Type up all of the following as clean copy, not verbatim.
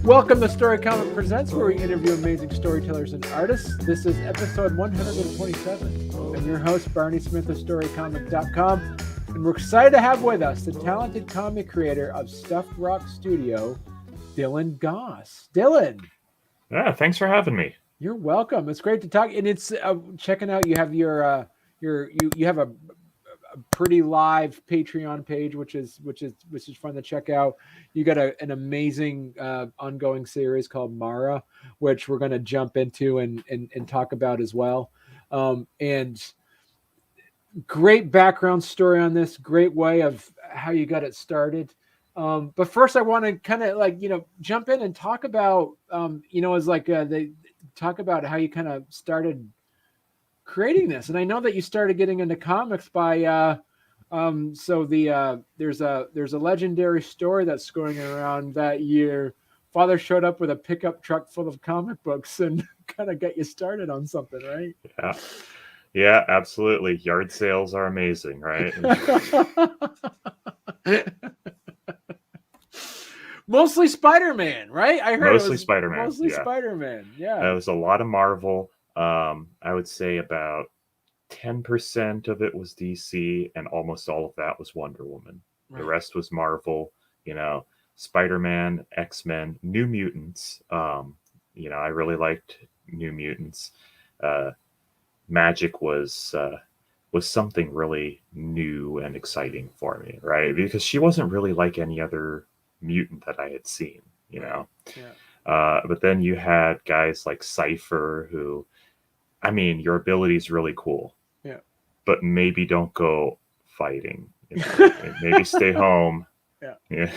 Welcome to Storycomic Presents, where we interview amazing storytellers and artists. This is episode 127. I'm your host, Barney Smith of Storycomic.com, and we're excited to have with us the talented comic creator of Stuffed Rock Studio, Dylan Goss. Dylan. Yeah, thanks for having me. You're welcome. It's great to talk, and it's checking out. You have you have a pretty live Patreon page, which is fun to check out. You got an amazing ongoing series called Mara, which we're going to jump into and talk about as well. And great background story on this, great way of how you got it started. But first, I want to kind of jump in and talk about they talk about how you kind of started creating this. And I know that you started getting into comics by there's a legendary story that's going around that your father showed up with a pickup truck full of comic books and kind of got you started on something, right? Yeah, absolutely. Yard sales are amazing, right? Mostly Spider-Man, right? I heard mostly Spider-Man. Mostly Spider-Man. Yeah. There was a lot of Marvel. I would say about 10% of it was DC, and almost all of that was Wonder Woman. Right. The rest was Marvel, Spider-Man, X-Men, New Mutants. I really liked New Mutants. Magic was something really new and exciting for me, right? Because she wasn't really like any other mutant that I had seen, Yeah. But then you had guys like Cypher who, your ability is really cool. Yeah. But maybe don't go fighting. Maybe stay home. Yeah.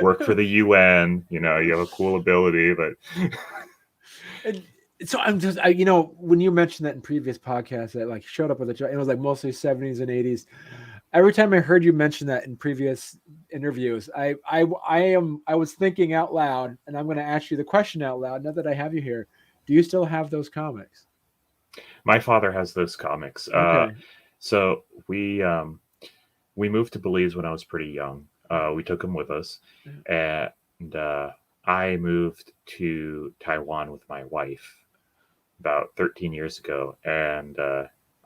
Work for the UN. You have a cool ability, but. So I'm just, when you mentioned that in previous podcasts, that showed up with it was mostly 70s and 80s. Every time I heard you mention that in previous interviews, I was thinking out loud, and I'm going to ask you the question out loud. Now that I have you here, do you still have those comics? My father has those comics. Okay. So we moved to Belize when I was pretty young. We took them with us, and I moved to Taiwan with my wife about 13 years ago, and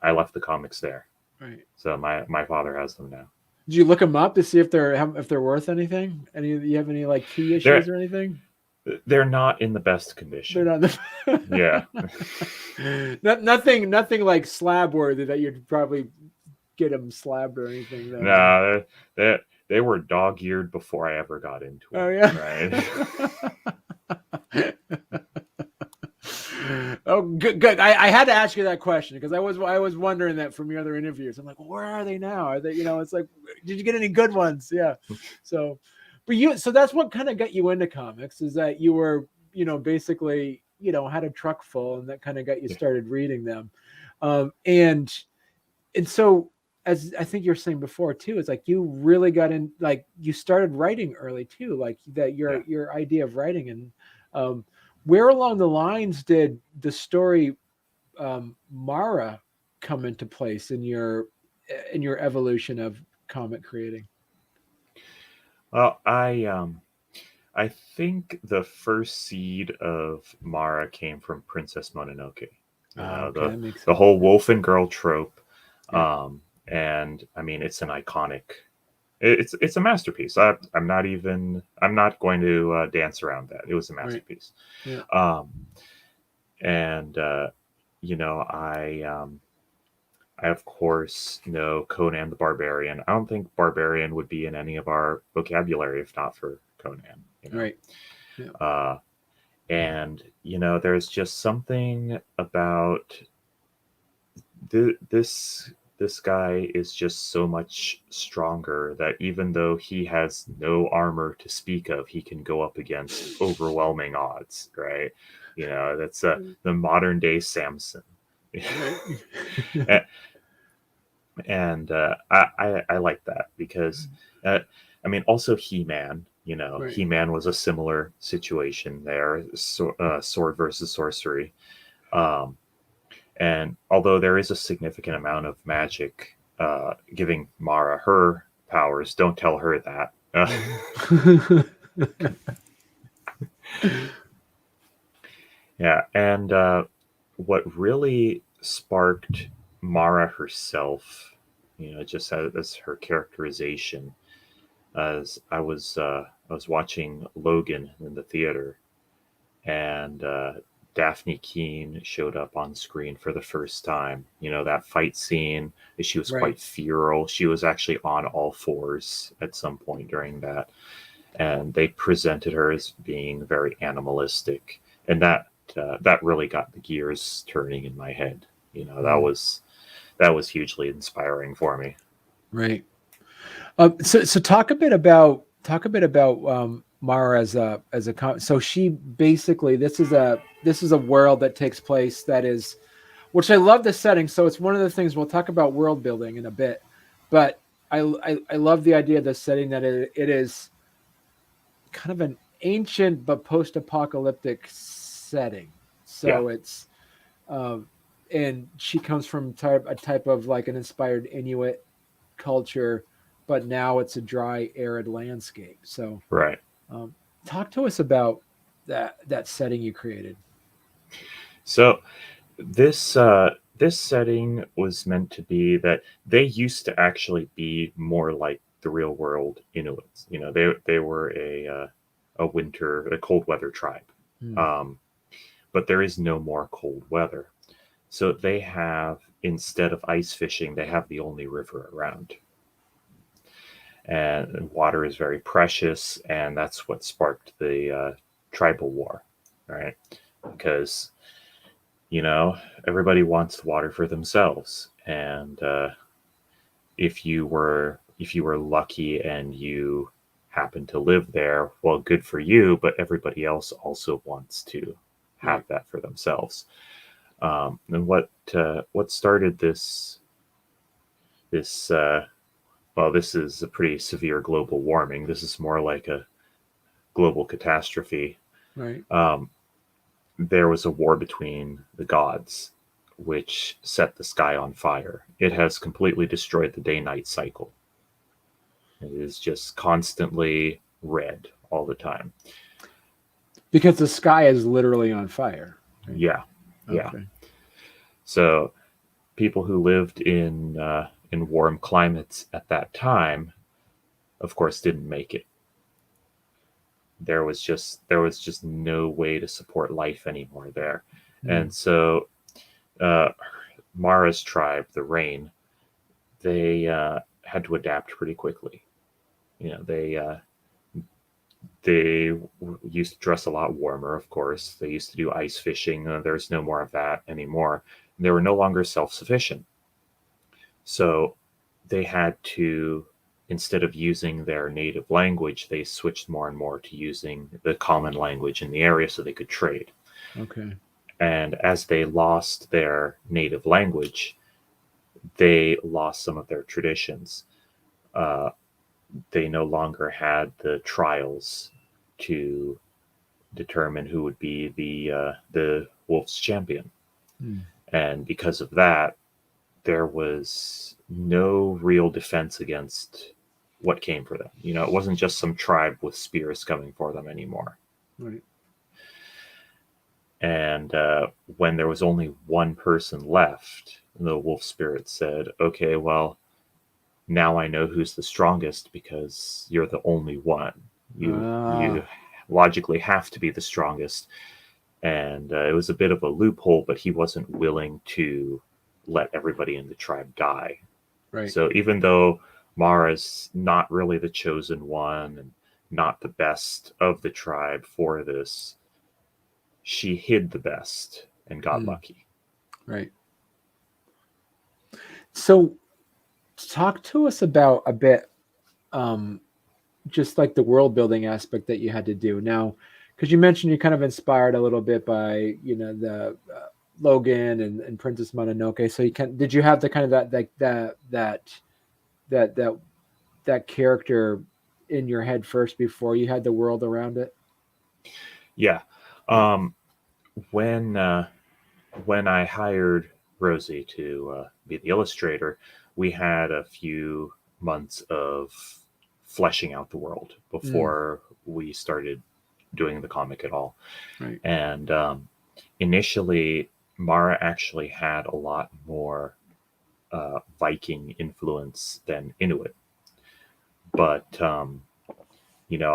I left the comics there. Right. So my father has them now. Did you look them up to see if they're worth anything? You have any key issues or anything? They're not in the best condition. They're not. Nothing like slab worthy that you'd probably get them slabbed or anything. Though. No, they were dog-eared before I ever got into them. Oh yeah. Right. Oh, good. I had to ask you that question because I was wondering that from your other interviews. I'm like, well, where are they now? Are they? It's like, did you get any good ones? Yeah. So that's what kind of got you into comics, is that you were, basically, had a truck full, and that kind of got you started reading them. And so, as I think you were saying before too, it's like you really got in, you started writing early too, that your idea of writing. And where along the lines did the story Mara come into place in your evolution of comic creating? Well, I think the first seed of Mara came from Princess Mononoke. The whole wolf and girl trope. Yeah. And it's an iconic. It's a masterpiece. I'm not going to dance around that. It was a masterpiece. Right. Yeah. I of course know Conan the Barbarian. I don't think barbarian would be in any of our vocabulary if not for Conan. Right. Yeah. There's just something about this guy is just so much stronger that even though he has no armor to speak of, he can go up against overwhelming odds, right? That's the modern day Samson. and I like that because also He-Man. Right. He-Man was a similar situation there, sword versus sorcery. And although there is a significant amount of magic giving Mara her powers, don't tell her that. Yeah, and what really sparked Mara herself, just as her characterization, as I was watching Logan in the theater, and Daphne Keene showed up on screen for the first time. That fight scene. She was Right. quite feral. She was actually on all fours at some point during that, and they presented her as being very animalistic, and that really got the gears turning in my head. That was hugely inspiring for me. Right. So talk a bit about Mara so she basically this is a world that takes place that is, which I love the setting. So it's one of the things we'll talk about world building in a bit, but I love the idea of the setting that it is kind of an ancient but post-apocalyptic setting. Yeah, So it's um, and she comes from a type of like an inspired Inuit culture, but now it's a dry, arid landscape. So right. um, talk to us about that setting you created. So this setting was meant to be that they used to actually be more like the real world Inuits. They were a cold weather tribe, Hmm. um, but there is no more cold weather. So they have, instead of ice fishing, they have the only river around, and water is very precious, and that's what sparked the tribal war, right? Because you know everybody wants water for themselves, and if you were lucky and you happen to live there, well, good for you, but everybody else also wants to have Right. that for themselves. And what started this well, this is a pretty severe global warming. This is more like a global catastrophe. Right. um, there was a war between the gods, which set the sky on fire. It has completely destroyed the day night cycle. It is just constantly red all the time. Because the sky is literally on fire. Right. Yeah, yeah. Okay. So people who lived in warm climates at that time, of course, didn't make it. There was just no way to support life anymore there, Hmm. and so uh, Mara's tribe, the Rain, they had to adapt pretty quickly. You know, they used to dress a lot warmer. Of course, they used to do ice fishing. There's no more of that anymore. They were no longer self sufficient, so they had to. Instead of using their native language, they switched more and more to using the common language in the area so they could trade. Okay. And as they lost their native language, they lost some of their traditions. Uh, they no longer had the trials to determine who would be the Wolves champion, Hmm. and because of that, there was no real defense against what came for them. It wasn't just some tribe with spears coming for them anymore. Right. And when there was only one person left, the wolf spirit said, "Okay, well, now I know who's the strongest because you're the only one. You Ah. logically have to be the strongest." And it was a bit of a loophole, but he wasn't willing to let everybody in the tribe die. Right. So even though Mara's not really the chosen one and not the best of the tribe for this, she hid the best and got Hmm. lucky. Right. So talk to us about a bit um just like the world building aspect that you had to do now, because you mentioned you're kind of inspired a little bit by the Logan and Princess Mononoke. So did you have the kind of that that that character in your head first before you had the world around it? Yeah. Um, when when I hired Rosie to be the illustrator, we had a few months of fleshing out the world Mm, before we started doing the comic at all. Right. And initially, Mara actually had a lot more Viking influence than Inuit. But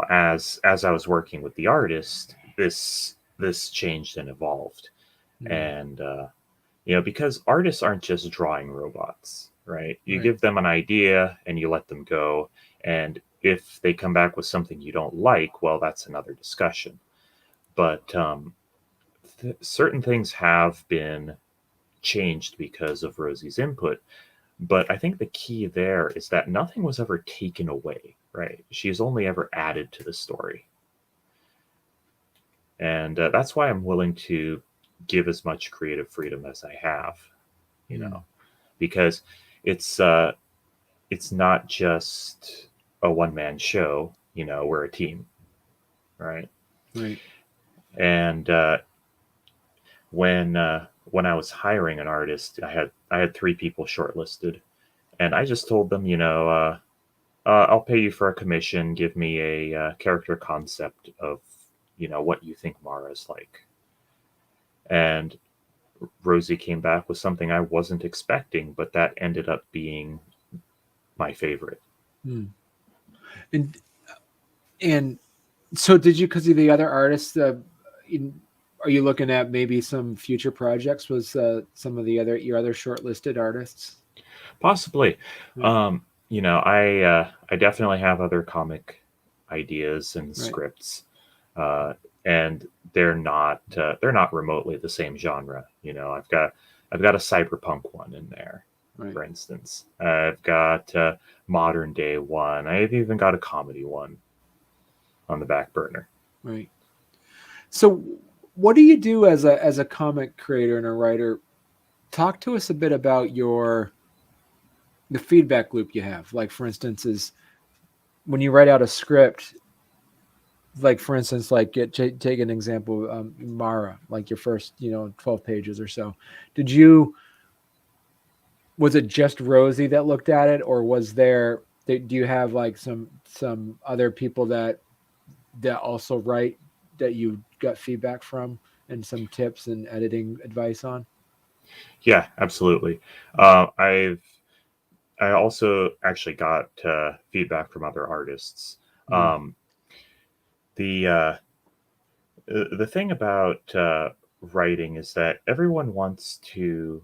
as I was working with the artist, this changed and evolved. And because artists aren't just drawing robots, right? You give them an idea and you let them go, and if they come back with something you don't like, well, that's another discussion. But certain things have been changed because of Rosie's input. But I think the key there is that nothing was ever taken away, right? She's only ever added to the story. And that's why I'm willing to give as much creative freedom as I have, because it's not just a one-man show, we're a team, right? Right. And when I was hiring an artist, I had 3 people shortlisted, and I just told them, I'll pay you for a commission. Give me a character concept of, what you think Mara's like. And Rosie came back with something I wasn't expecting, but that ended up being my favorite. And so did you, because of the other artists, are you looking at maybe some future projects with some of your other shortlisted artists? Possibly. I definitely have other comic ideas and scripts, and they're not remotely the same genre. I've got a cyberpunk one in there, for instance. I've got a modern day one. I've even got a comedy one on the back burner. Right. So what do you do as a comic creator and a writer? Talk to us a bit about the feedback loop you have. Like, for instance, is when you write out a script, like, for instance, like take an example, Mara, like your first, 12 pages or so. Was it just Rosie that looked at it, or do you have like some other people that also write that you got feedback from and some tips and editing advice on? Yeah, absolutely. I also actually got feedback from other artists. The thing about writing is that everyone wants to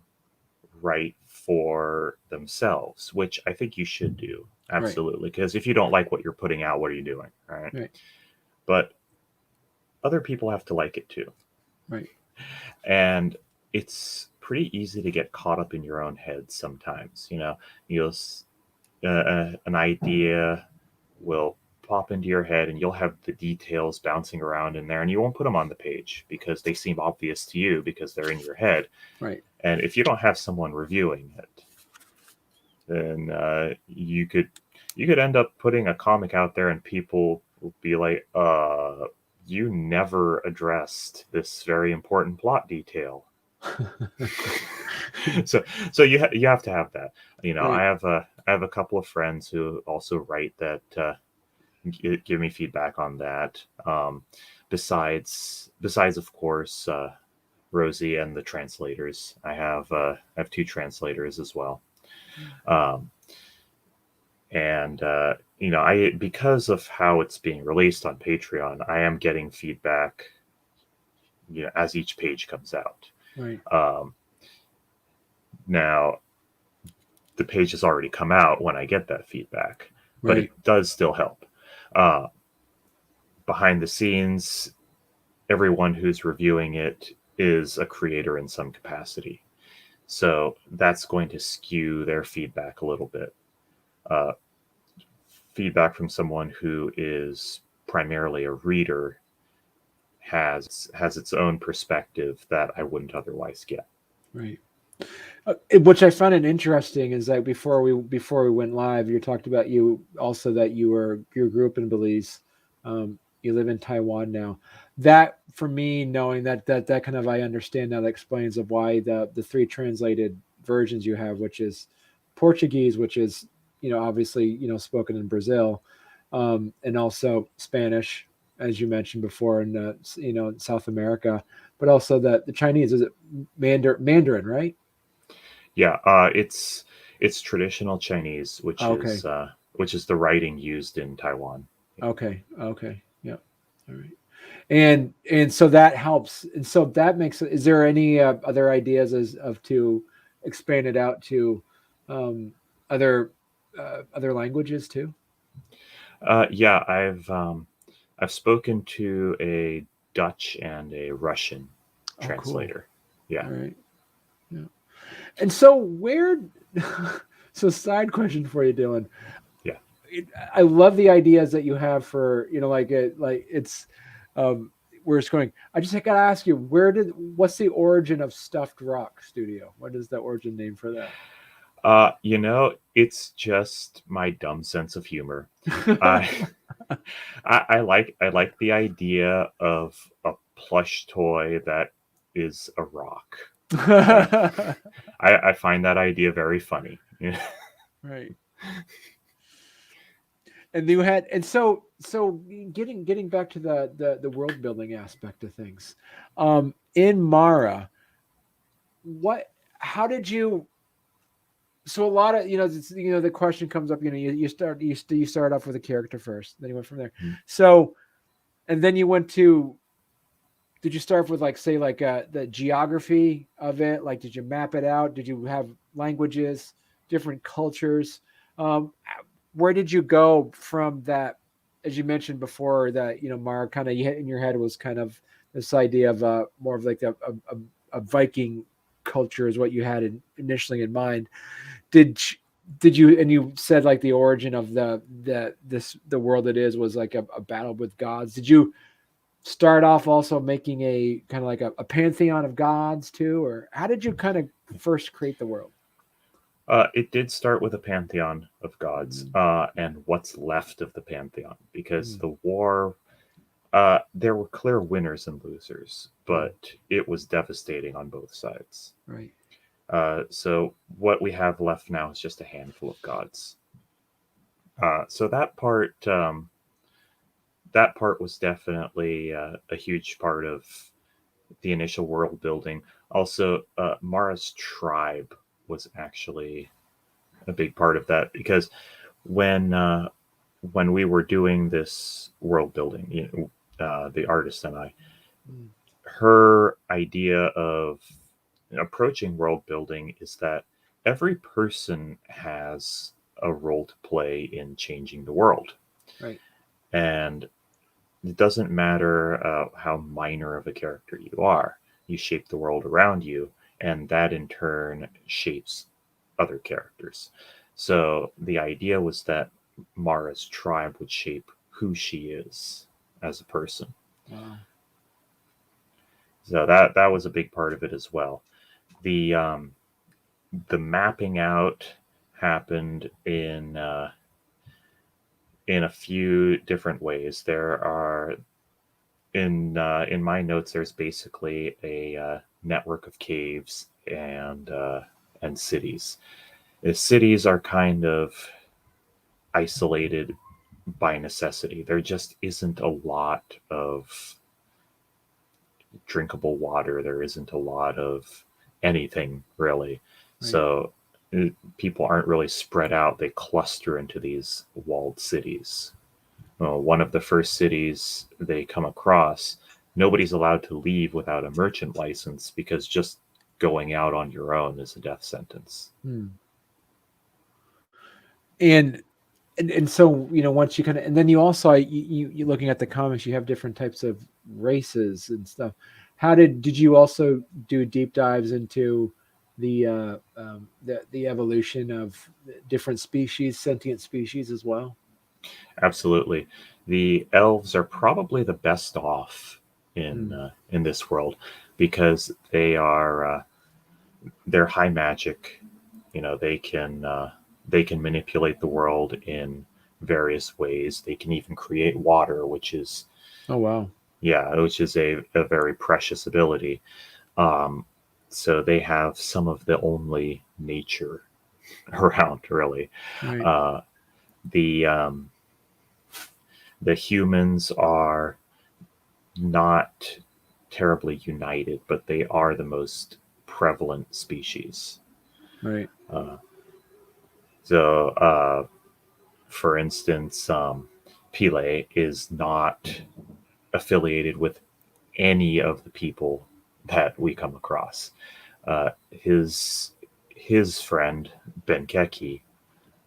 write for themselves, which I think you should do. Absolutely. Because if you don't like what you're putting out, what are you doing? Right. But other people have to like it too. Right. And it's pretty easy to get caught up in your own head sometimes. An idea will pop into your head and you'll have the details bouncing around in there, and you won't put them on the page because they seem obvious to you because they're in your head. Right. And if you don't have someone reviewing it, then you could end up putting a comic out there and people will be like, you never addressed this very important plot detail. so you have to have that. I have a couple of friends who also write that give me feedback on that. Besides of course Rosie and the translators. I have 2 translators as well. Because of how it's being released on Patreon, I am getting feedback as each page comes out. Right. Now the page has already come out when I get that feedback, but it does still help. Behind the scenes, everyone who's reviewing it is a creator in some capacity. So that's going to skew their feedback a little bit. Feedback from someone who is primarily a reader has its own perspective that I wouldn't otherwise get. Right. Which I found it interesting is that before we went live, you talked about you grew up in Belize. You live in Taiwan now. That, for me, knowing that kind of, I understand now, that explains of why the 3 translated versions you have, which is Portuguese, which is obviously spoken in Brazil, and also Spanish, as you mentioned before, in South America, but also the Chinese. Is it Mandarin, right? Yeah, it's traditional Chinese, Okay. which is the writing used in Taiwan. Okay. Okay. Yeah. All right. And so that helps. And so that makes. Is there any other ideas as of to expand it out to um, other other languages too? Yeah, I've spoken to a Dutch and a Russian Oh, cool. translator. Yeah. All right. Yeah. And so where? So side question for you, Dylan. Yeah. I love the ideas that you have for like it's where it's going. I just gotta ask you, what's the origin of Stuffed Rock Studio? What is the origin name for that? It's just my dumb sense of humor. I I like the idea of a plush toy that is a rock. Uh, I find that idea very funny. Right. And you had and so getting back to the world building aspect of things. In Mara, what how did you so a lot of the question comes up, you start off with a character first, then you went from there. So and then you went to did you start with like say like the geography of it, like did you map it out, did you have languages, different cultures, um where did you go from that, as you mentioned before, that Mara kind of in your head was kind of this idea of more of like a Viking culture is what you had initially in mind. Did you, and you said like the origin of the world it is was like a battle with gods. Did you start off also making a kind of like a pantheon of gods too, or how did you kind of first create the world? It did start with a pantheon of gods, Mm, and what's left of the pantheon, because mm, the war, there were clear winners and losers, mm, but it was devastating on both sides. right. So what we have left now is just a handful of gods. So that part was definitely a huge part of the initial world building. Also, Mara's tribe was actually a big part of that, because when uh, when we were doing this world building, the artist and I, Mm, her idea of approaching world building is that every person has a role to play in changing the world, right. and it doesn't matter how minor of a character you are. You shape the world around you, and that in turn shapes other characters. So the idea was that Mara's tribe would shape who she is as a person. Wow. So that was a big part of it as well. The the mapping out happened in a few different ways. There are in my notes. There's basically a network of caves and cities. The cities are kind of isolated by necessity. There just isn't a lot of drinkable water. There isn't a lot of anything really. Right. So people aren't really spread out. They cluster into these walled cities. One of the first cities they come across, nobody's allowed to leave without a merchant license, because just going out on your own is a death sentence. Hmm. And and so once you kind of, and then you also you looking at the comics, you have different types of races and stuff. How did you also do deep dives into the evolution of different species, sentient species as well? Absolutely. The elves are probably the best off Hmm. in this world, because they're high magic. They can manipulate the world in various ways. They can even create water, which is Oh wow. a very precious ability. Um, so they have some of the only nature around, really. Right. Uh, the um, the humans are. not terribly united, but they are the most prevalent species. Right. So, for instance, Pele is not affiliated with any of the people that we come across. His friend Benkeki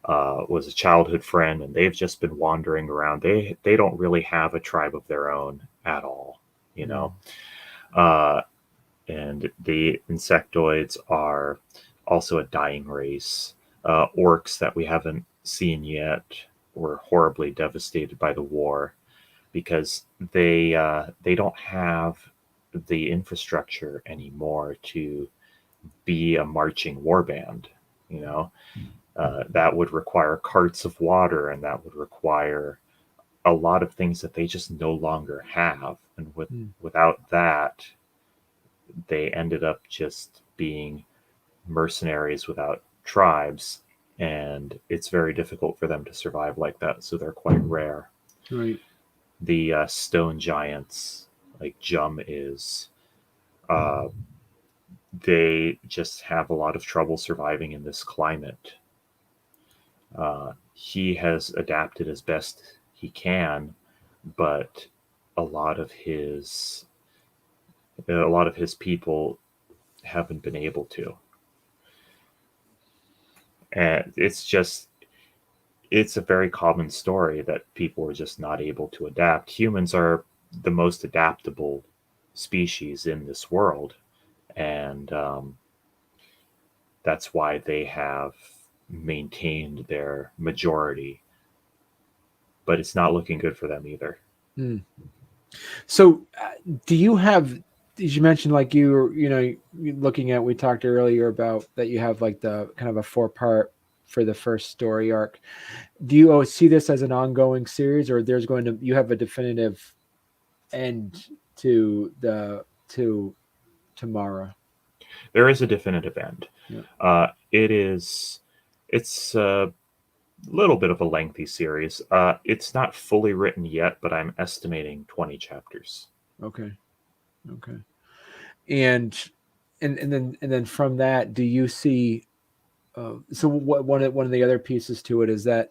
was a childhood friend, and they've just been wandering around. They don't really have a tribe of their own at all, you know. And the insectoids are also a dying race. Orcs that we haven't seen yet were horribly devastated by the war because they don't have the infrastructure anymore to be a marching war band. You know, that would require carts of water, and that would require a lot of things that they just no longer have. And without that, they ended up just being mercenaries without tribes, and it's very difficult for them to survive like that. So they're quite rare. Right. The stone giants, like Jum is, they just have a lot of trouble surviving in this climate. He has adapted as best he can, but a lot of his people haven't been able to. And it's a very common story that people are just not able to adapt. Humans are the most adaptable species in this world, and that's why they have maintained their majority. But it's not looking good for them either. So, do you have? As you mentioned, like you looking at, we talked earlier about that you have like the kind of a 4-part for the first story arc. Do you see this as an ongoing series, or you have a definitive end to Mara? There is a definitive end. Yeah. It's a little bit of a lengthy series. It's not fully written yet, but I'm estimating 20 chapters. Okay. And then from that, do you see? So one of the other pieces to it is that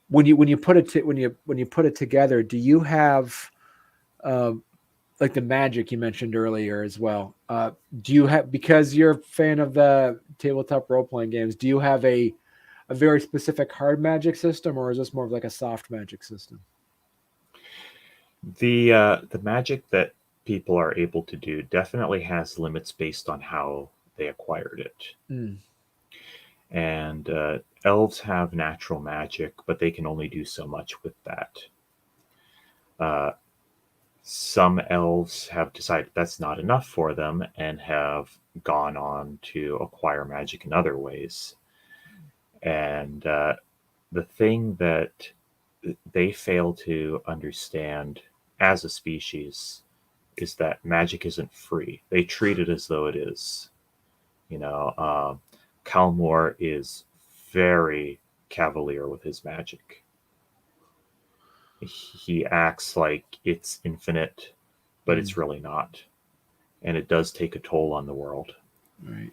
when you put it together, do you have like the magic you mentioned earlier as well? Do you have, because you're a fan of the tabletop role playing games, do you have a very specific hard magic system, or is this more of like a soft magic system? The magic that people are able to do definitely has limits based on how they acquired it. And elves have natural magic, but they can only do so much with that. Some elves have decided that's not enough for them and have gone on to acquire magic in other ways. And the thing that they fail to understand as a species is that magic isn't free. They treat it as though it is. Calmore is very cavalier with his magic. He acts like it's infinite, but it's really not. And it does take a toll on the world. Right.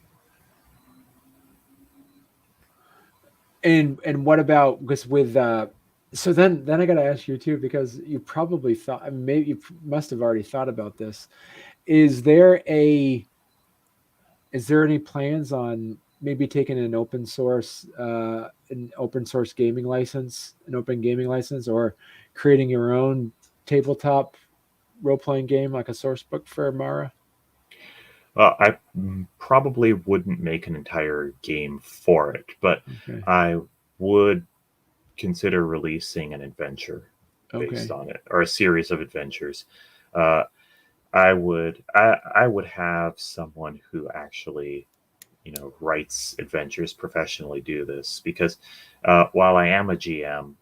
And what about, because with so then I got to ask you too, because you probably thought, I mean, maybe you must have already thought about this. Is there any plans on maybe taking an open source gaming license, an open gaming license, or creating your own tabletop role-playing game like a source book for Mara? I probably wouldn't make an entire game for it, but I would consider releasing an adventure based on it, or a series of adventures. I would have someone who actually, writes adventures professionally do this, because while I am a GM,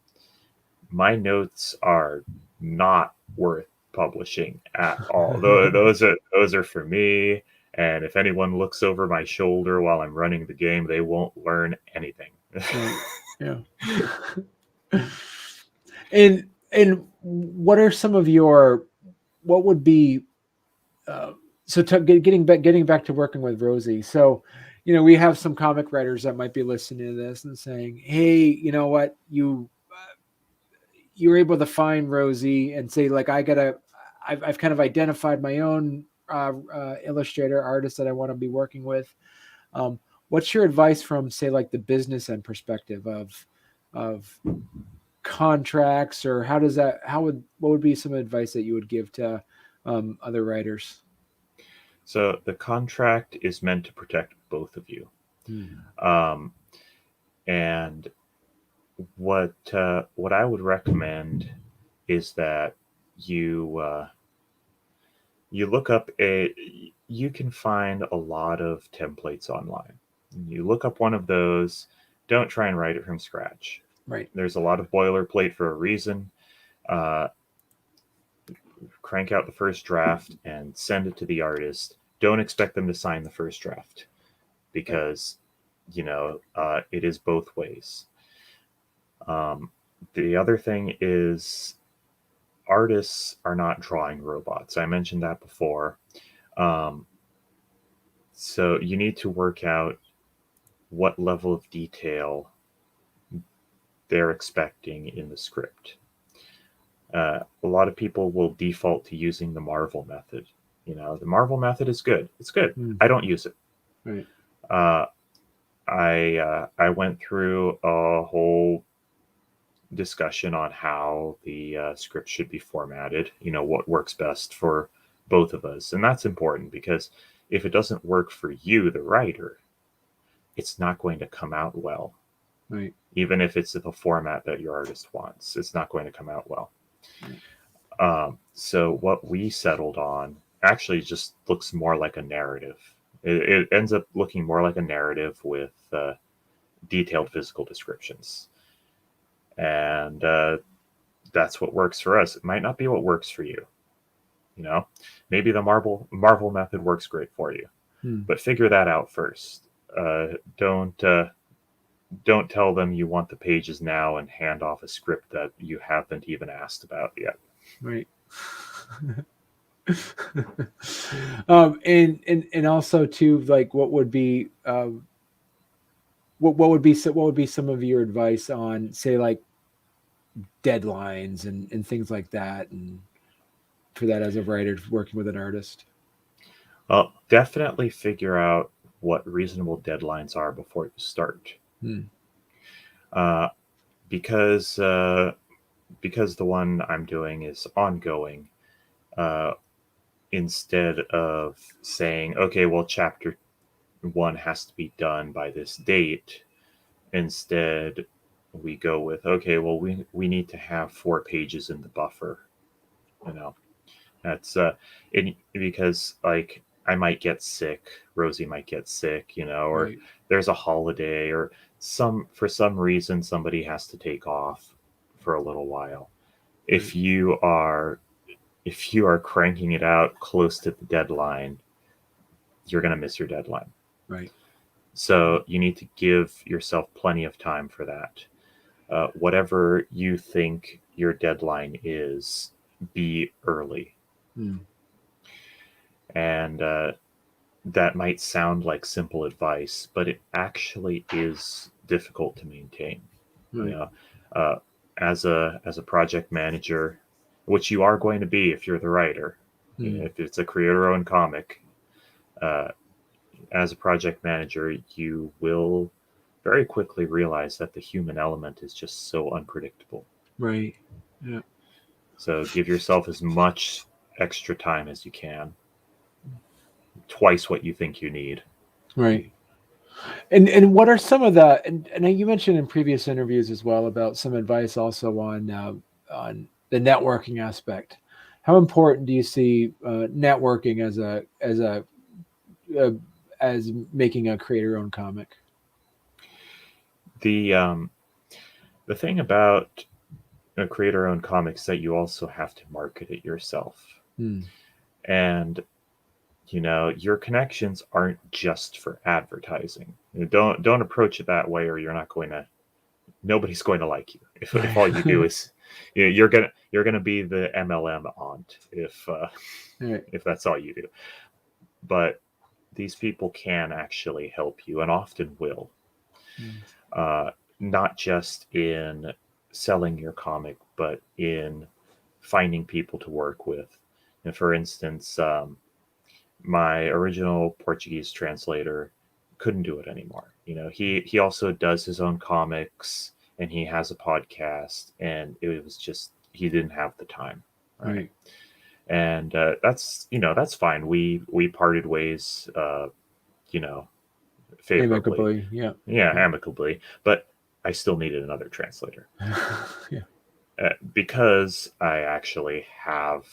my notes are not worth publishing at all. Those are for me. And if anyone looks over my shoulder while I'm running the game, they won't learn anything. Yeah. and And what are some of what would be, getting back to working with Rosie. So, we have some comic writers that might be listening to this and saying, hey, you know what, you're able to find Rosie and say, like, I've kind of identified my own illustrator artist that I want to be working with. What's your advice from, say, like the business end perspective of contracts, or what would be some advice that you would give to other writers? So the contract is meant to protect both of you. And what I would recommend is that you look up you can find a lot of templates online. You look up one of those. Don't try and write it from scratch. Right. There's a lot of boilerplate for a reason. Crank out the first draft and send it to the artist. Don't expect them to sign the first draft, because it is both ways. The other thing is, artists are not drawing robots. I mentioned that before. So you need to work out what level of detail they're expecting in the script. A lot of people will default to using the Marvel method. The Marvel method is good. It's good. I don't use it. Right. I went through a whole discussion on how the script should be formatted. What works best for both of us, and that's important, because if it doesn't work for you, the writer, it's not going to come out well. Right. Even if it's the format that your artist wants, it's not going to come out well. Right. So what we settled on actually just looks more like a narrative. It ends up looking more like a narrative with detailed physical descriptions. And that's what works for us. It might not be what works for you. Maybe the Marvel method works great for you, but figure that out first. Don't tell them you want the pages now and hand off a script that you haven't even asked about yet. Right. And also too, like, what would be some of your advice on, say, like, deadlines and things like that, and for that as a writer working with an artist? Well, definitely figure out what reasonable deadlines are before you start. Because the one I'm doing is ongoing. Instead of saying, okay, well, chapter 1 has to be done by this date, instead we go with, okay, well, we need to have 4 pages in the buffer. That's because, like, I might get sick, Rosie might get sick, or Right. There's a holiday, or for some reason somebody has to take off for a little while. Right. If you are cranking it out close to the deadline, you're going to miss your deadline. Right. So you need to give yourself plenty of time for that. Whatever you think your deadline is, be early. And that might sound like simple advice, but it actually is difficult to maintain. Right. As a project manager, which you are going to be if you're the writer, if it's a creator-owned comic, as a project manager, you will very quickly realize that the human element is just so unpredictable. Right. Yeah. So give yourself as much extra time as you can. Twice what you think you need. Right. And what are some of the, and you mentioned in previous interviews as well about some advice also on the networking aspect. How important do you see networking as making a creator-owned comic? The thing about a creator-owned comic is that you also have to market it yourself. And your connections aren't just for advertising. Don't approach it that way, or nobody's going to like you if all you do is you're gonna be the MLM aunt if that's all you do. But these people can actually help you, and often will. Not just in selling your comic, but in finding people to work with. And for instance, my original Portuguese translator couldn't do it anymore. He also does his own comics, and he has a podcast, and it was just he didn't have the time. Right. And that's fine. We parted ways, favorably. Amicably. But I still needed another translator. Because I actually have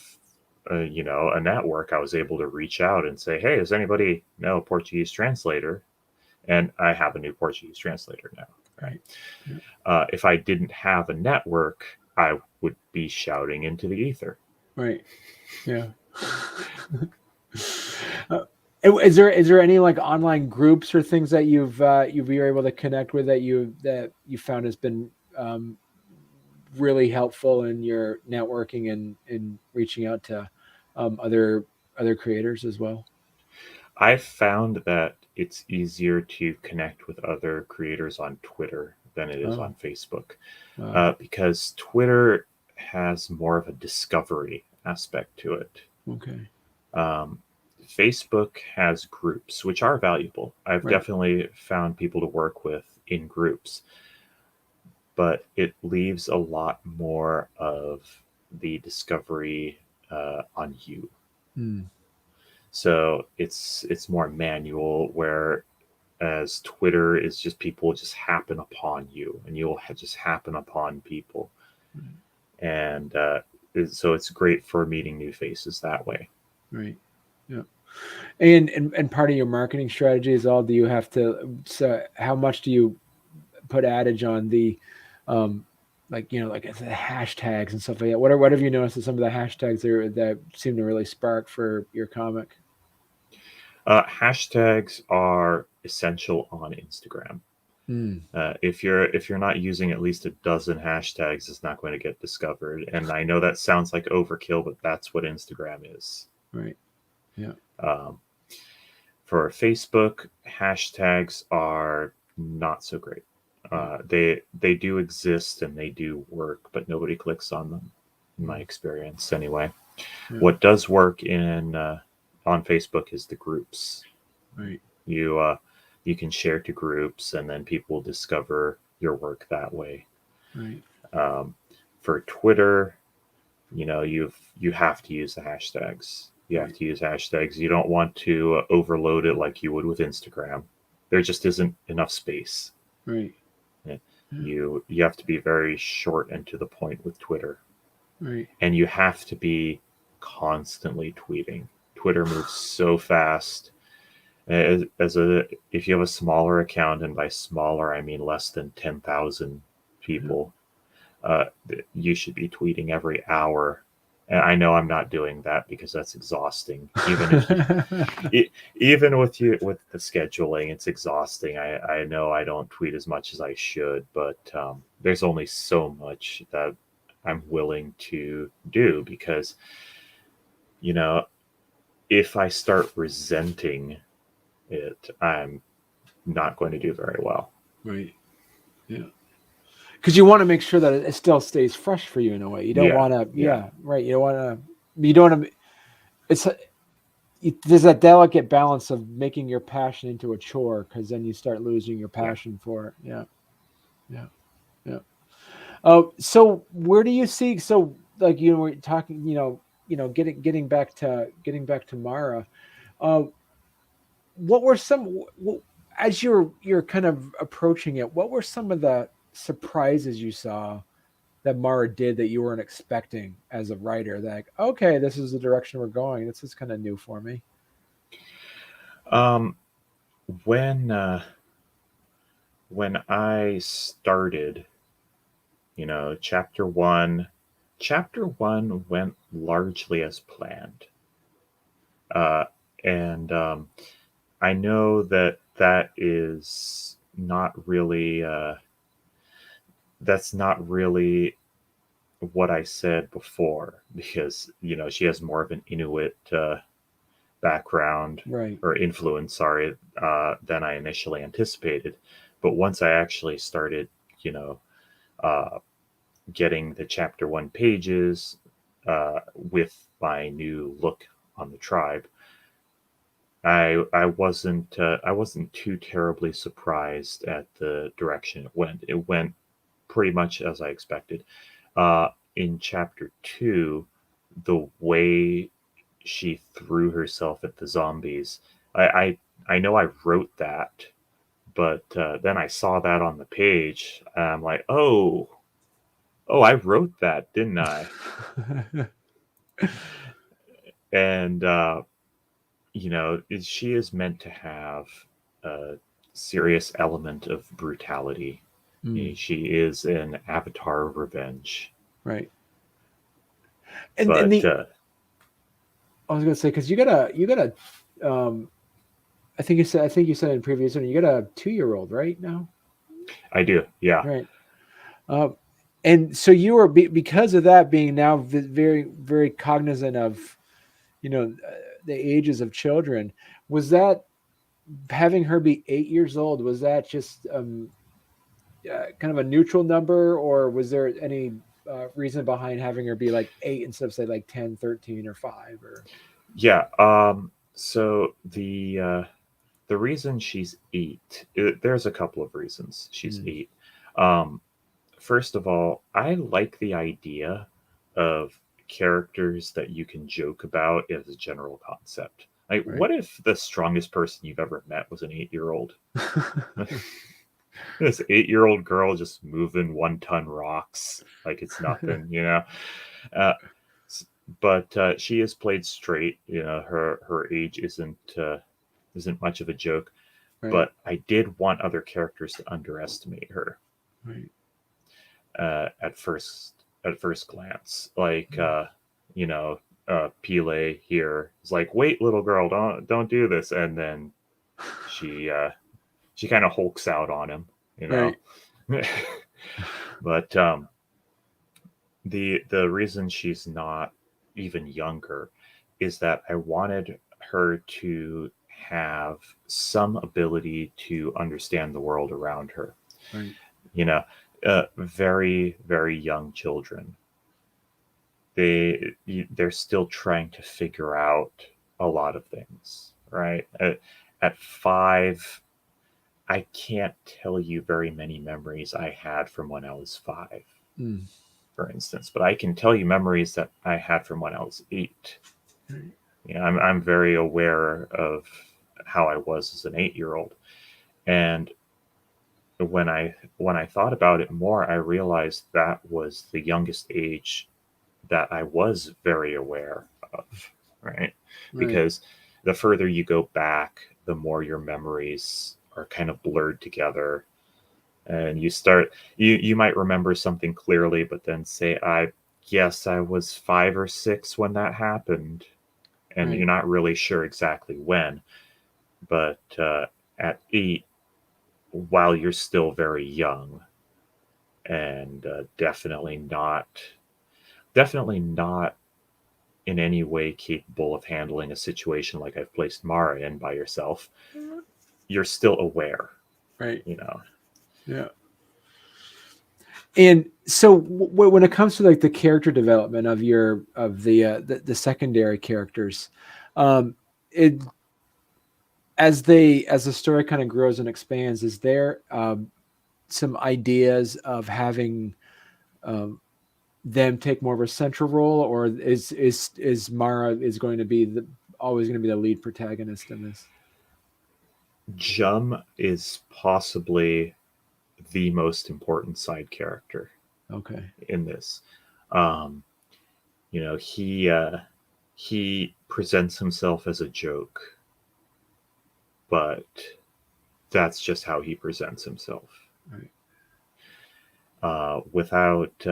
a network. I was able to reach out and say, hey, does anybody know a Portuguese translator? And I have a new Portuguese translator now. Right. If I didn't have a network, I would be shouting into the ether. Right. Yeah. Is there any like online groups or things that you were able to connect with that you found has been really helpful in your networking and reaching out to other creators as well? I've found that it's easier to connect with other creators on Twitter than it is on Facebook. Wow. Because Twitter has more of a discovery aspect to it. Okay. Facebook has groups, which are valuable. I've definitely found people to work with in groups, but it leaves a lot more of the discovery on you. So it's more manual, whereas Twitter is just people just happen upon you, and you'll just happen upon people. And so it's great for meeting new faces that way. Right. Yeah. And part of your marketing strategy is all, do you have to, so how much do you put adage on the like the hashtags and stuff like that? What have you noticed that some of the hashtags there that seem to really spark for your comic? Hashtags are essential on Instagram. If you're not using at least a dozen hashtags, it's not going to get discovered. And I know that sounds like overkill, but that's what Instagram is. Right. Yeah. For Facebook, hashtags are not so great. They do exist and they do work, but nobody clicks on them, in my experience anyway. Yeah. What does work on Facebook is the groups. Right. You can share to groups, and then people will discover your work that way. Right. For Twitter, you have to use the hashtags. You have to use hashtags. You don't want to overload it like you would with Instagram. There just isn't enough space. Right. You have to be very short and to the point with Twitter. Right. And you have to be constantly tweeting. Twitter moves so fast. If you have a smaller account, and by smaller I mean less than 10,000 people, you should be tweeting every hour. And I know I'm not doing that because that's exhausting. Even with the scheduling, it's exhausting. I know I don't tweet as much as I should, but there's only so much that I'm willing to do, because if I start resenting it, I'm not going to do very well. Right. Yeah. Because you want to make sure that it still stays fresh for you in a way. You don't want to. Yeah. Right. You don't want to. There's that delicate balance of making your passion into a chore, because then you start losing your passion for it. Yeah. Yeah. Yeah. So where do you see? So like we're talking. Getting back to Mara. What were some, as you're kind of approaching it, what were some of the surprises you saw that Mara did that you weren't expecting as a writer? That okay, this is the direction we're going. This is kind of new for me. When I started, chapter one went largely as planned. And I know that is not really, that's not really what I said before, because she has more of an Inuit background Right. or influence, sorry, than I initially anticipated. But once I actually started, uh, getting the chapter 1 pages with my new look on the tribe, I wasn't too terribly surprised at the direction it went. It went pretty much as I expected. In chapter 2, the way she threw herself at the zombies, I know I wrote that, but then I saw that on the page, and I'm like, oh, I wrote that, didn't I? And she is meant to have a serious element of brutality. She is an avatar of revenge. Right. And But I was gonna say, because you got a I think you said in previous one, you got a 2-year-old right now. I do, yeah. Right. And so you were because of that being now very very cognizant of the ages of children. Was that having her be 8 years old? Was that just kind of a neutral number, or was there any reason behind having her be like 8 instead of say like 10, 13, or 5? Or Yeah. So the reason she's 8, there's a couple of reasons she's 8. Um, First of all, I like the idea of characters that you can joke about as a general concept. Like, right. what if the strongest person you've ever met was an 8-year-old? This 8-year-old girl just moving 1-ton rocks like it's nothing, Uh, but she is played straight. Her age isn't much of a joke. Right. But I did want other characters to underestimate her. Right. At first glance, like Pele here is like, wait, little girl, don't do this, and then she kind of hulks out on him, Right. But the reason she's not even younger is that I wanted her to have some ability to understand the world around her. Right. Very very young children, they're still trying to figure out a lot of things, right? At 5, I can't tell you very many memories I had from when I was 5, for instance, but I can tell you memories that I had from when I was 8. Right. I'm very aware of how I was as an 8-year-old, and when I thought about it more, I realized that was the youngest age that I was very aware of, right? Right. Because the further you go back, the more your memories are kind of blurred together, and you might remember something clearly, but then say, I guess I was 5 or 6 when that happened, and Right. you're not really sure exactly when. But at 8, while you're still very young, and definitely not in any way capable of handling a situation like I've placed Mara in by yourself, you're still aware, Right. you know. Yeah. And so when it comes to like the character development of the secondary characters, it as the story kind of grows and expands, is there some ideas of having um, them take more of a central role, or is Mara is going to be always going to be the lead protagonist in this? Jum is possibly the most important side character Okay. in this. Um, he presents himself as a joke, but that's just how he presents himself. Right. Without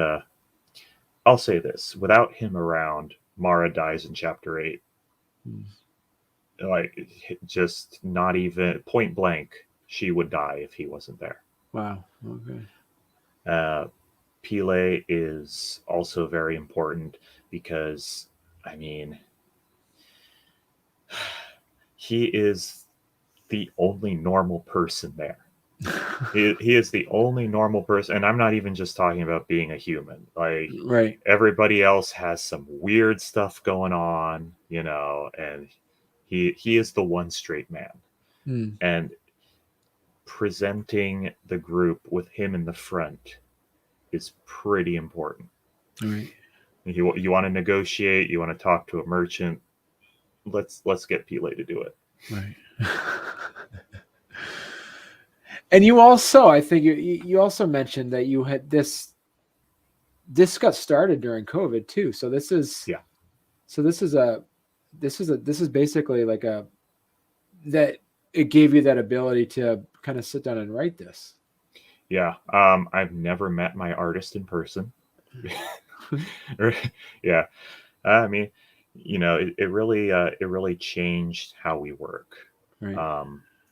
I'll say this, without him around, Mara dies in chapter 8. Like, just not even point blank, she would die if he wasn't there. Wow. Okay. Uh, Pele is also very important because, I mean, he is the only normal person there. He is the only normal person, and I'm not even just talking about being a human. Like, Right. everybody else has some weird stuff going on, you know, and he is the one straight man. Mm. And presenting the group with him in the front is pretty important. Right. You want to negotiate, you want to talk to a merchant, let's get Pele to do it. Right. And you also, I think you also mentioned that you had this got started during COVID too. So this is this is basically like that it gave you that ability to kind of sit down and write this. Yeah. I've never met my artist in person. Yeah. I mean, you know, it really changed how we work. Right.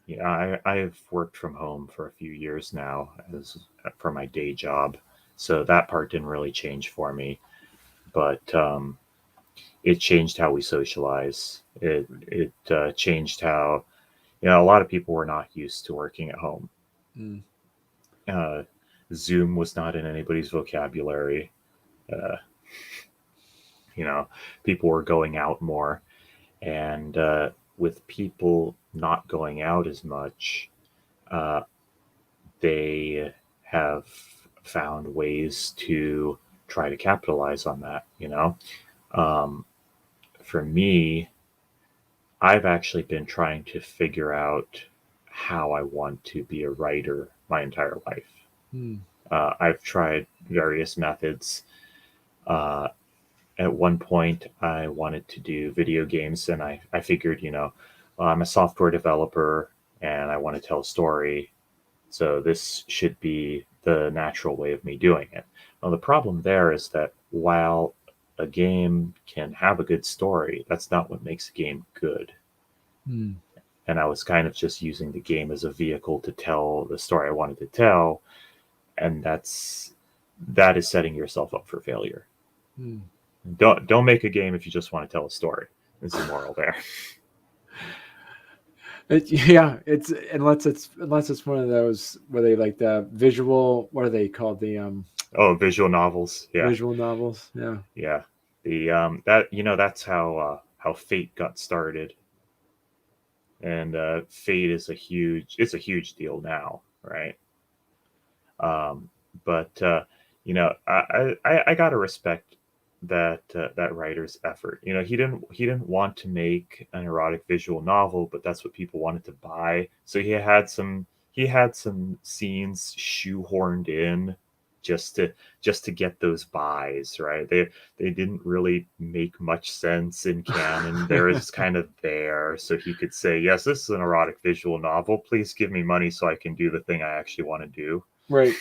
Yeah, I've worked from home for a few years now as for my day job, so that part didn't really change for me. But it changed how we socialize. It changed how, you know, a lot of people were not used to working at home. Mm. Uh, Zoom was not in anybody's vocabulary. Uh, you know, people were going out more, and with people not going out as much, uh, they have found ways to try to capitalize on that. You know, um, for me, I've actually been trying to figure out how I want to be a writer my entire life. Mm. I've tried various methods. Uh, at one point, I wanted to do video games, and I figured, you know, well, I'm a software developer and I want to tell a story. So this should be the natural way of me doing it. Well, the problem there is that while a game can have a good story, that's not what makes a game good. Mm. And I was kind of just using the game as a vehicle to tell the story I wanted to tell, and that is setting yourself up for failure. Mm. Don't make a game if you just want to tell a story. There's the moral there. Yeah, it's unless it's one of those where they like the visual. What are they called? The Oh, visual novels. Yeah, visual novels. Yeah. yeah. The that you know that's how Fate got started, and Fate is it's a huge deal now, right? Um, but you know, I gotta respect that writer's effort. You know, he didn't want to make an erotic visual novel, but that's what people wanted to buy. So he had some scenes shoehorned in just to get those buys, right? They didn't really make much sense in canon. They were just kind of there, so he could say, "Yes, this is an erotic visual novel. Please give me money so I can do the thing I actually want to do." Right.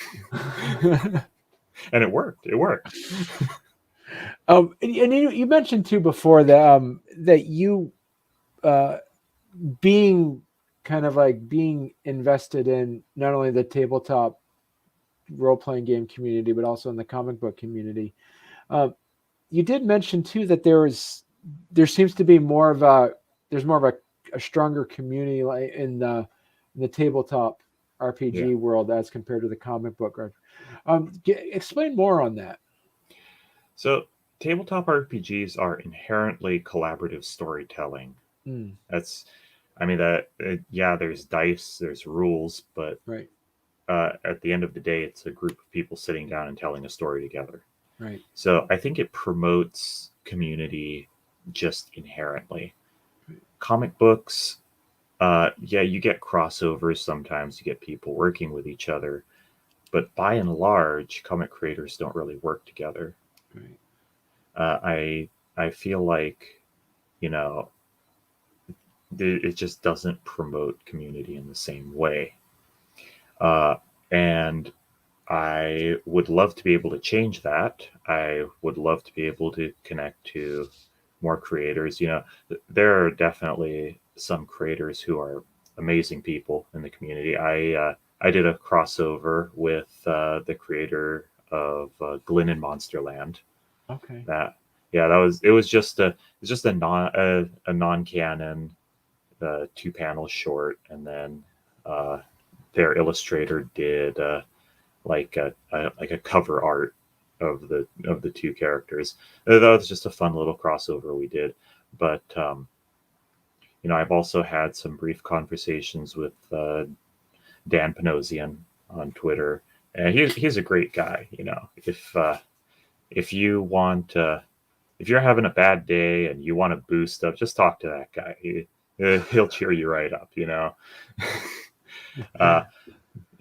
And it worked. It worked. And you mentioned too before that that you uh, being kind of like being invested in not only the tabletop role playing game community but also in the comic book community. Um, you did mention too that there seems to be more of a stronger community like in the tabletop Yeah. RPG world as compared to the comic book. Explain more on that. So tabletop RPGs are inherently collaborative storytelling. Mm. That's, I mean, yeah, there's dice, there's rules, but Right. at the end of the day, it's a group of people sitting down and telling a story together. Right. So I think it promotes community just inherently. Comic books, yeah, you get crossovers sometimes, you get people working with each other, but by and large, comic creators don't really work together. Right. I feel like, you know, it just doesn't promote community in the same way. Uh, and I would love to be able to change that. I would love to be able to connect to more creators. You know, there are definitely some creators who are amazing people in the community. I did a crossover with the creator of Glyn in Monsterland. Okay. It was just a non-canon 2-panel short, and then their illustrator did like a cover art of the two characters. That was just a fun little crossover we did. But I've also had some brief conversations with Dan Panosian on Twitter, and he's a great guy. If you want if you're having a bad day and you want to boost up, just talk to that guy. He'll cheer you right up.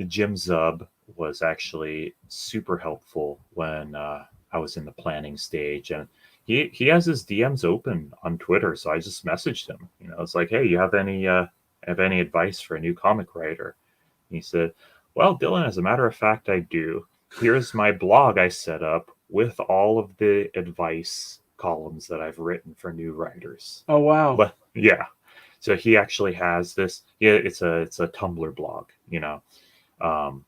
Jim Zub was actually super helpful when I was in the planning stage, and he has his DMs open on Twitter, so I just messaged him. It's like, hey, you have any advice for a new comic writer? And he said, well, Dylan, as a matter of fact, I do. Here's my blog I set up with all of the advice columns that I've written for new writers. Oh wow! But yeah, so he actually has this. Yeah, it's a Tumblr blog, and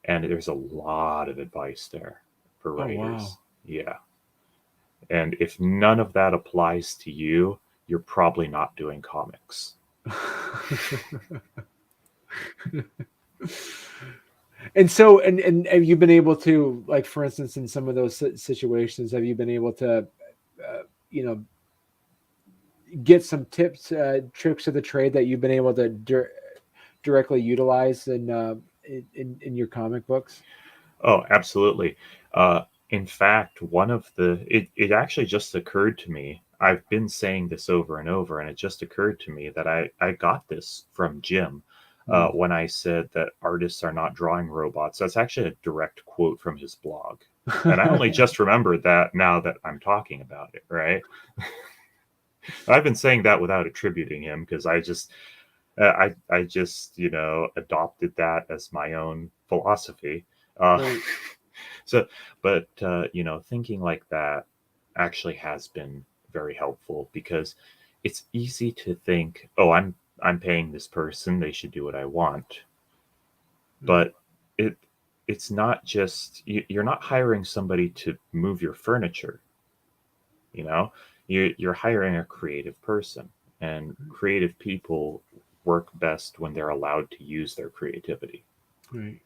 there's a lot of advice there for writers. Oh, wow. Yeah, and if none of that applies to you, you're probably not doing comics. And so, and have you been able to, like, for instance, in some of those situations, have you been able to, get some tips, tricks of the trade that you've been able to directly utilize in your comic books? Oh, absolutely. In fact, it actually just occurred to me. I've been saying this over and over, and it just occurred to me that I got this from Jim. When I said that artists are not drawing robots. That's actually a direct quote from his blog. And I only just remembered that now that I'm talking about it, right? I've been saying that without attributing him, because I just adopted that as my own philosophy. Right. But thinking like that actually has been very helpful, because it's easy to think, oh, I'm paying this person, they should do what I want. But it's not just, you're not hiring somebody to move your furniture. You're hiring a creative person, and creative people work best when they're allowed to use their creativity. Right.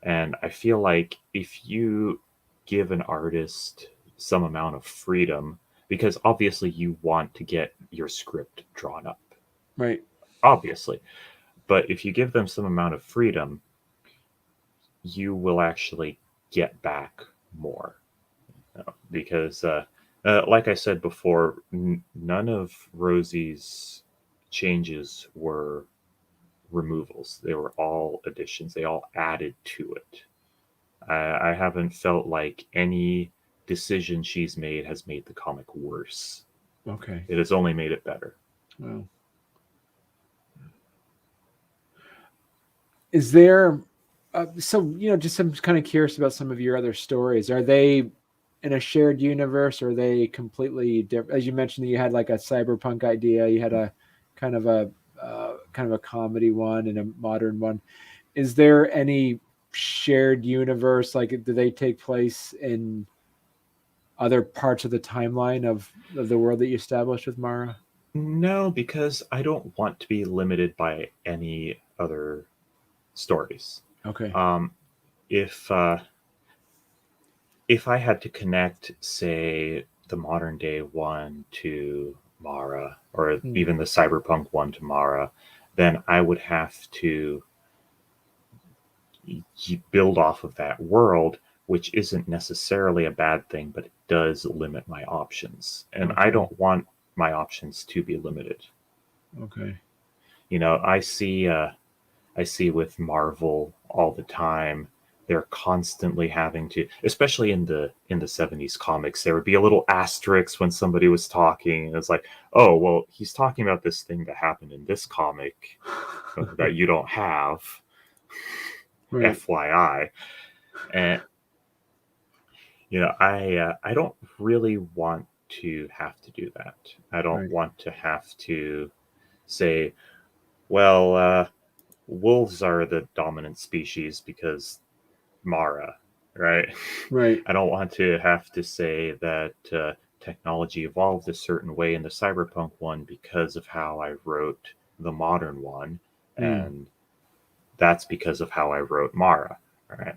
And I feel like if you give an artist some amount of freedom, because obviously you want to get your script drawn up. Right. Obviously. But if you give them some amount of freedom, you will actually get back more. Because, like I said before, none of Rosie's changes were removals. They were all additions. They all added to it. I haven't felt like any decision she's made has made the comic worse. Okay. It has only made it better. Wow. Is there, just I'm kind of curious about some of your other stories. Are they in a shared universe, or are they completely different? As you mentioned, you had like a cyberpunk idea, you had a kind of a comedy one and a modern one. Is there any shared universe? Like, do they take place in other parts of the timeline of the world that you established with Mara? No, because I don't want to be limited by any other stories. Okay. If I had to connect, say, the modern day one to Mara, or even the cyberpunk one to Mara, then I would have to build off of that world, which isn't necessarily a bad thing, but it does limit my options. And Okay. I don't want my options to be limited. Okay. I see with Marvel all the time, they're constantly having to, especially in the 70s comics, there would be a little asterisk when somebody was talking, and it's like, oh, well, he's talking about this thing that happened in this comic that you don't have. Right. FYI. And I don't really want to have to do that. I don't want to have to say, well, wolves are the dominant species because Mara, right? Right. I don't want to have to say that technology evolved a certain way in the cyberpunk one because of how I wrote the modern one, and that's because of how I wrote Mara. Right?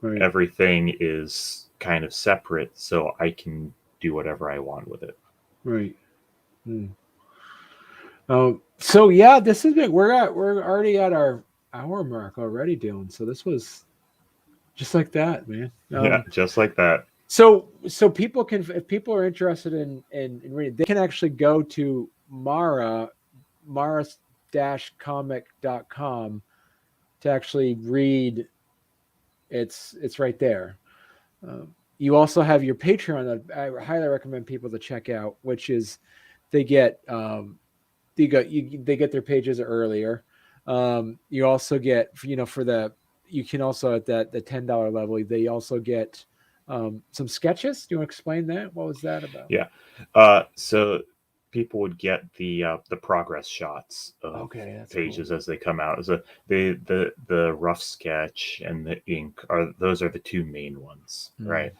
Right. Everything is kind of separate, so I can do whatever I want with it. Right. So yeah, this has been we're already at our hour mark already, Dylan. So this was just like that, man. Yeah, just like that. So people can, if people are interested in reading, they can actually go to mara-comic.com to actually read. It's right there. You also have your Patreon that I highly recommend people to check out, which is they get they get their pages earlier. You also get, for the, you can also at the $10 level, they also get some sketches. Do you want to explain that? What was that about? Yeah. So people would get the progress shots of pages cool. As they come out. So the rough sketch and the ink those are the two main ones, right?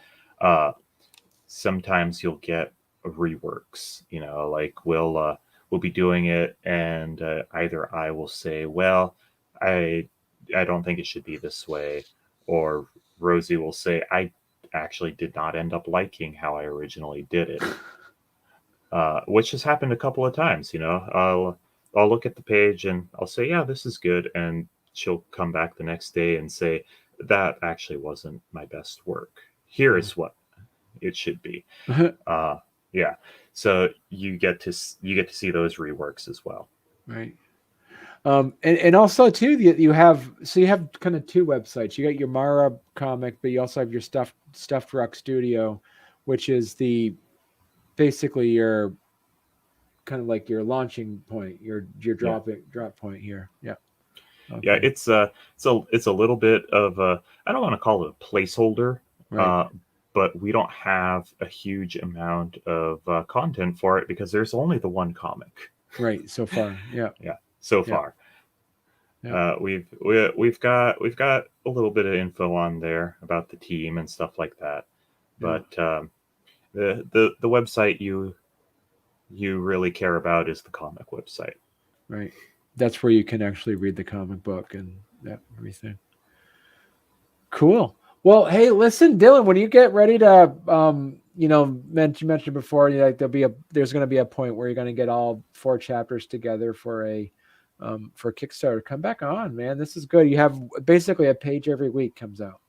Sometimes you'll get reworks. Like we'll be doing it, and either I will say, well, I don't think it should be this way, or Rosie will say, I actually did not end up liking how I originally did it. Which has happened a couple of times. I'll look at the page and I'll say, yeah, this is good, and she'll come back the next day and say, that actually wasn't my best work. Here is what it should be. Yeah. So you get to see those reworks as well. Right. And also too, you have kind of two websites. You got your Mara comic, but you also have your Stuffed Rock Studio, which is basically your kind of like your launching point, your drop point here. Yeah. Okay. Yeah, it's a little bit of a, I don't want to call it a placeholder, right. But we don't have a huge amount of content for it because there's only the one comic. Right. So far. Yeah. Yeah. So far. Yeah. We've got a little bit of info on there about the team and stuff like that. But the website you really care about is the comic website. Right. That's where you can actually read the comic book and everything. Cool. Well, hey, listen, Dylan, when you get ready to, mentioned before, there's going to be a point where you're going to get all 4 chapters together for Kickstarter. Come back on, man. This is good. You have basically a page every week comes out.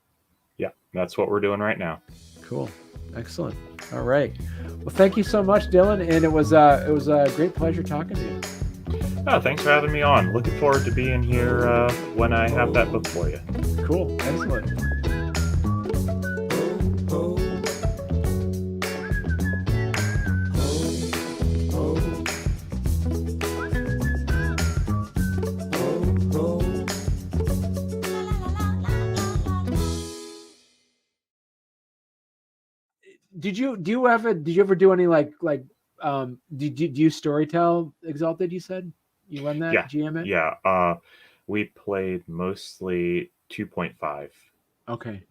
Yeah, that's what we're doing right now. Cool. Excellent. All right. Well, thank you so much, Dylan. And it was a great pleasure talking to you. Oh, thanks for having me on. Looking forward to being here when I have that book for you. Cool. Excellent. Did you ever do any do you Storytell Exalted? You said you run that? GM it? Yeah. We played mostly 2.5. Okay.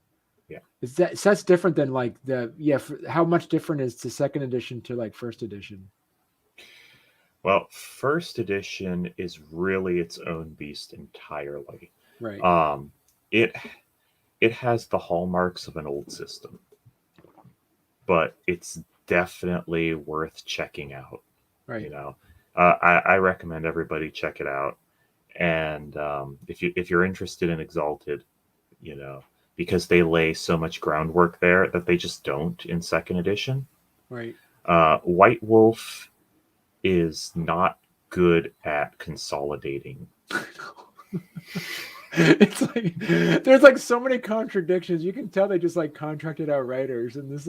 Yeah. So that's different than how much different is the second edition to first edition? Well, first edition is really its own beast entirely. Right. It has the hallmarks of an old system, but it's definitely worth checking out. Right. I recommend everybody check it out. And if you're interested in Exalted, because they lay so much groundwork there that they just don't in second edition. Right. White Wolf is not good at consolidating. It's there's so many contradictions. You can tell they just contracted out writers, and this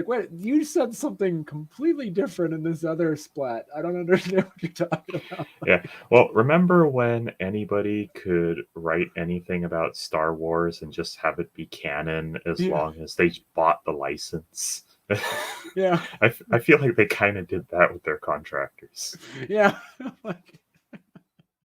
wait, you said something completely different in this other splat. I don't understand what you're talking about. Yeah. Well, remember when anybody could write anything about Star Wars and just have it be canon as long as they bought the license? Yeah. I feel like they kind of did that with their contractors. Yeah.